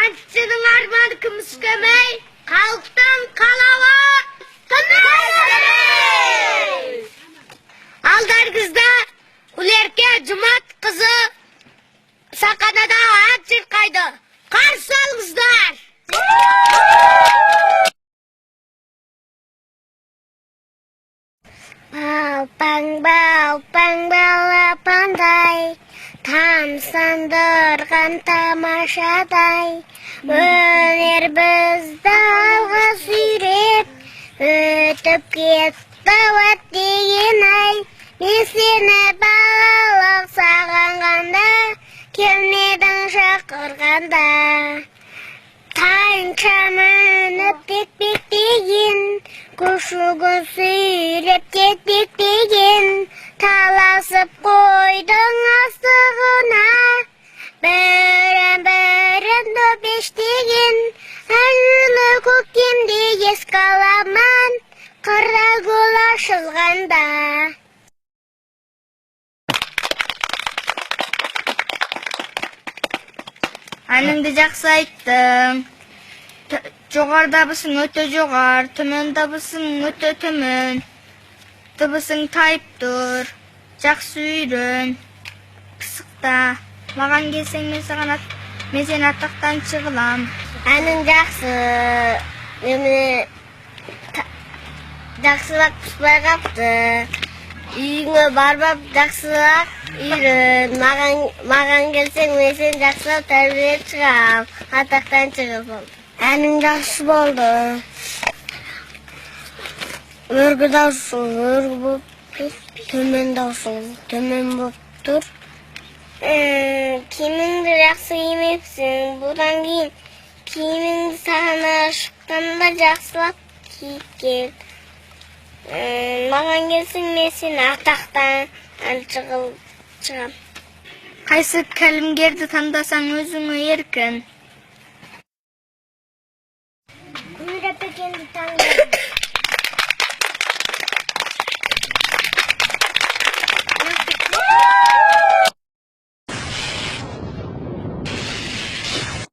Кантчының арманы күміс көмей, халықтан қалауы көмей! Алдарыңызда Улерке Жұмат қызы сақанада ат жырқайды. Қарсы алыңыздар! Балпаң балапандай, тамсандырған тамашадай, өнер бізді алға сүйреп, өтіп кетті өттеген ай. Мен сені балалық сағынғанда, келмедің шақырғанда. Тайыншамен өтпек деген, көшігін сүйреп кетпек деген, таласып қойдың астығына, бірін дөпештеген, әжілі көктемде еске аламан, қырда гүл ашылғанда. Әніңді жақсы айттың. Жоғар дабысың өте жоғар, төмен дабысың өте төмен. Дыбысың тайып тұр, жақсы үйрен. Пысықта, маған келсең мен сен аттақтан шығылам. Әнің жақсы, жақсылақ пұспай қапты. Үйіңе барбап жақсылақ үйрен. Маған келсең мен сен жақсылап тәрбие шығам, аттақтан шығылам. Әнің жақсы болды. Өргі даусың, өргі болып тұр. Төмен даусың, төмен болып тұр. Киіміңді жақсы кимепсің. Бұдан кейін киіміңді сахнаға шыққанда жақсылап киіп кел. Маған келсең мен сен аттақтан шығам. Қайсы кәлімгерді таңдасаң өзіңе еркін. Күнірепекенді таңдадым.